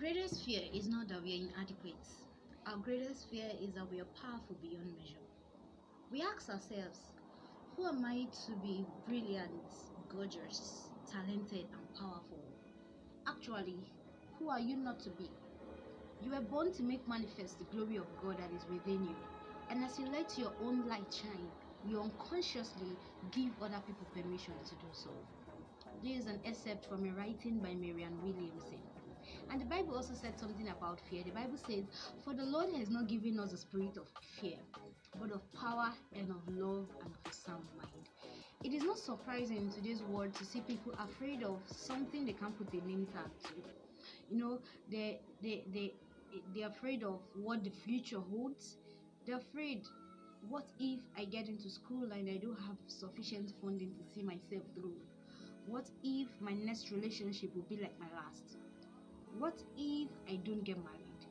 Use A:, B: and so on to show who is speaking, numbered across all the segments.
A: greatest fear is not that we are inadequate. Our greatest fear is that we are powerful beyond measure. We ask ourselves, who am I to be brilliant, gorgeous, talented, and powerful? Actually, who are you not to be? You were born to make manifest the glory of God that is within you. And as you let your own light shine, you unconsciously give other people permission to do so. This is an excerpt from a writing by Marianne Williamson. And the Bible also said something about fear. The Bible says, "For the Lord has not given us a spirit of fear, but of power and of love and of a sound mind." It is not surprising in today's world to see people afraid of something they can't put a name tag to. You know, they're afraid of what the future holds. They're afraid, what if I get into school and I don't have sufficient funding to see myself through? What if my next relationship will be like my last? What if I don't get married?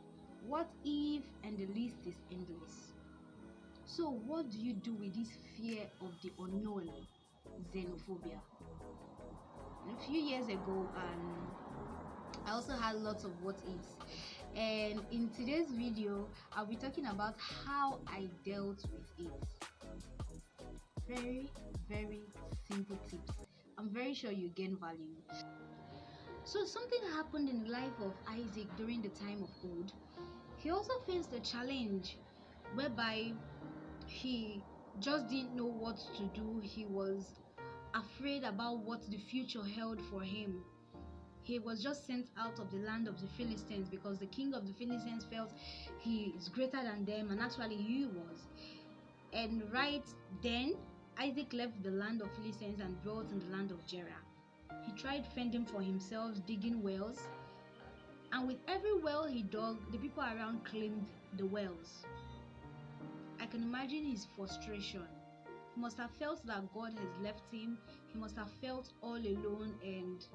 A: What if, and the list is endless. So what do you do with this fear of the unknown, xenophobia? A few years ago, I also had lots of what ifs, and in today's video I'll be talking about how I dealt with it. Very simple tips. I'm very sure you gain value. So something happened in the life of Isaac during the time of old. He also faced a challenge whereby he just didn't know what to do. He was afraid about what the future held for him. He was just sent out of the land of the Philistines because the king of the Philistines felt he is greater than them, and actually he was. And right then, Isaac left the land of Philistines and dwelt in the land of Gerar. He tried fending for himself, digging wells, and with every well he dug, the people around claimed the wells. I can imagine his frustration. He must have felt that God has left him. He must have felt all alone, and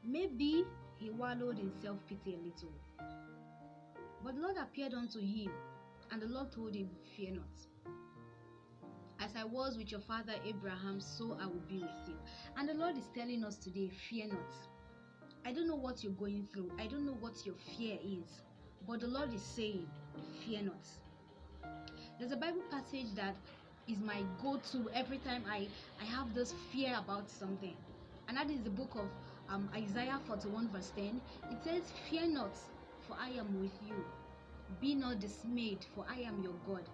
A: maybe he wallowed in self-pity a little. But the Lord appeared unto him, and the Lord told him, "Fear not. As I was with your father Abraham, so I will be with you." And the Lord is telling us today, fear not. I don't know what you're going through. I don't know what your fear is. But the Lord is saying, fear not. There's a Bible passage that is my go-to every time I have this fear about something. And that is the book of Isaiah 41 verse 10. It says, "Fear not, for I am with you. Be not dismayed, for I am your God.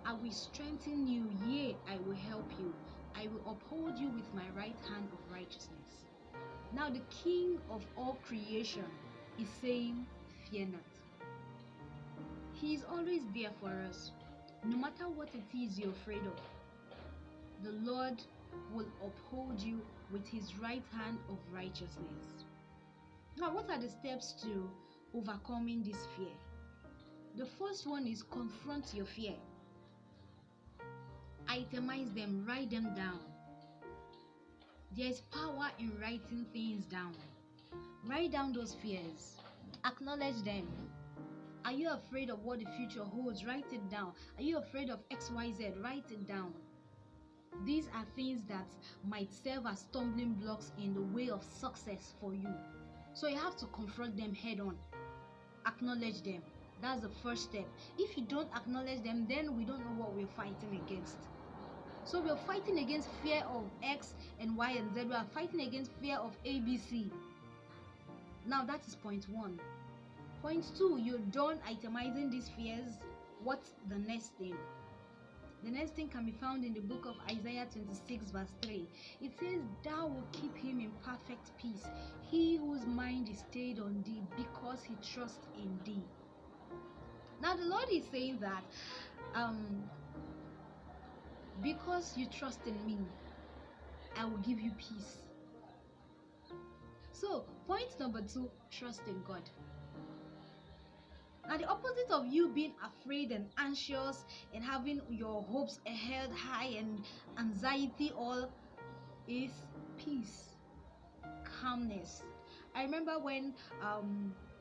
A: I will strengthen you, yea, I will help you. I will uphold you with my right hand of righteousness." Now the King of all creation is saying, fear not. He is always there for us. No matter what it is you're afraid of, the Lord will uphold you with his right hand of righteousness. Now, what are the steps to overcoming this fear? The first one is confront your fear. Itemize them, write them down. There is power in writing things down. Write down those fears. Acknowledge them. Are you afraid of what the future holds? Write it down. Are you afraid of XYZ? Write it down. These are things that might serve as stumbling blocks in the way of success for you. So you have to confront them head on. Acknowledge them. That's the first step. If you don't acknowledge them, then we don't know what we're fighting against. So we're fighting against fear of X and Y and Z. We are fighting against fear of ABC. Now that is point one. Point two, you're done itemizing these fears. What's the next thing? The next thing can be found in the book of Isaiah 26 verse 3. It says, "Thou will keep him in perfect peace, he whose mind is stayed on thee, because he trusts in thee." Now the Lord is saying that because you trust in me, I will give you peace. So point number two, trust in God. Now the opposite of you being afraid and anxious and having your hopes held high and anxiety all is peace, calmness. I remember when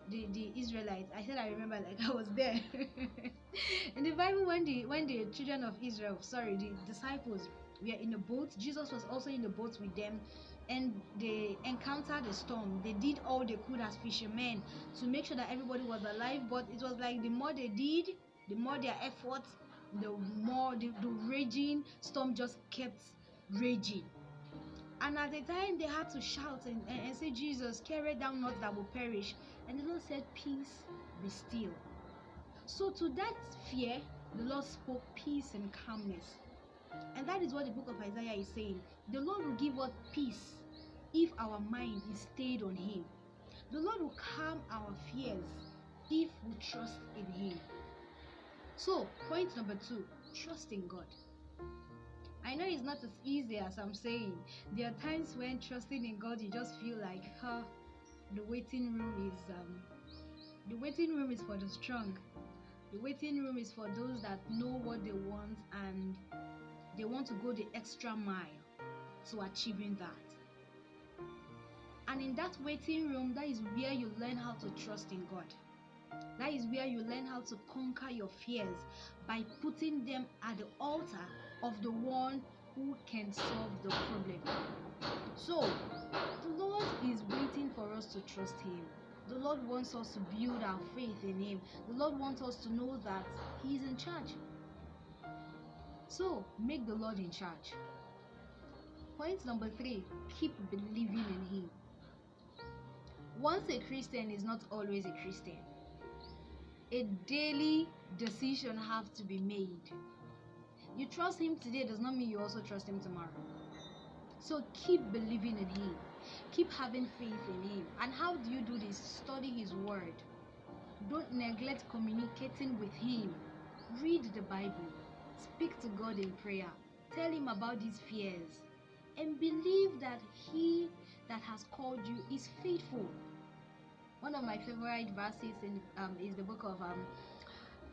A: the Israelites, I remember like I was there in the Bible when the children of Israel, the disciples were in the boat. Jesus was also in the boat with them, and they encountered a storm. They did all they could as fishermen to make sure that everybody was alive, but it was like the more they did, the more their efforts, the more the raging storm just kept raging. And at the time they had to shout and say, Jesus, carry down not that will perish. And the Lord said, peace, be still. So to that fear, the Lord spoke peace and calmness. And that is what the book of Isaiah is saying. The Lord will give us peace if our mind is stayed on Him. The Lord will calm our fears if we trust in Him. So, point number 2, trust in God. I know it's not as easy as I'm saying. There are times when trusting in God, you just feel like, the waiting room is for the strong. The waiting room is for those that know what they want and they want to go the extra mile to achieving that. And in that waiting room, that is where you learn how to trust in God. That is where you learn how to conquer your fears by putting them at the altar of the one who can solve the problem. So, the Lord is waiting for us to trust Him. The Lord wants us to build our faith in Him. The Lord wants us to know that He is in charge. So, make the Lord in charge. Point number 3, keep believing in Him. Once a Christian is not always a Christian. A daily decision has to be made. You trust Him today does not mean you also trust Him tomorrow. So keep believing in Him. Keep having faith in Him. And how do you do this? Study His Word. Don't neglect communicating with Him. Read the Bible. Speak to God in prayer. Tell Him about these fears. And believe that He that has called you is faithful. One of my favorite verses is the book of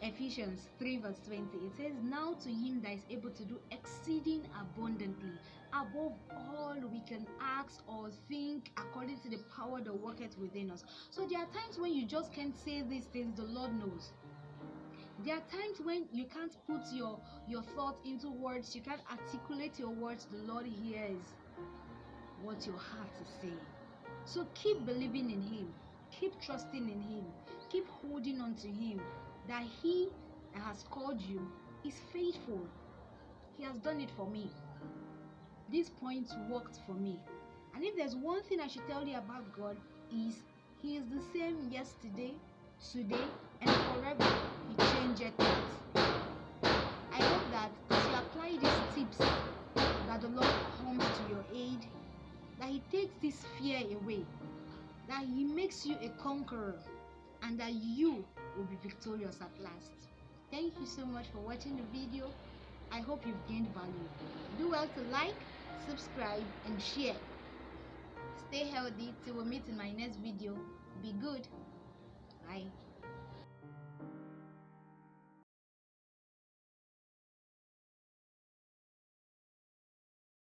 A: Ephesians 3 verse 20. It says, now to Him that is able to do exceeding abundantly, above all we can ask or think, according to the power that worketh within us. So there are times when you just can't say these things, the Lord knows. There are times when you can't put your thoughts into words, you can't articulate your words, the Lord hears what your heart is saying. So keep believing in Him, keep trusting in Him, keep holding on to Him, that He that has called you is faithful. He has done it for me. These points worked for me. And if there's one thing I should tell you about God, is He is the same yesterday, today, and forever. He changeth not. I hope that as you apply these tips, that the Lord comes to your aid, that He takes this fear away, that He makes you a conqueror, and that you will be victorious at last. Thank you so much for watching the video. I hope you've gained value. Do well to like, subscribe, and share. Stay healthy till we meet in my next video. Be good. Bye.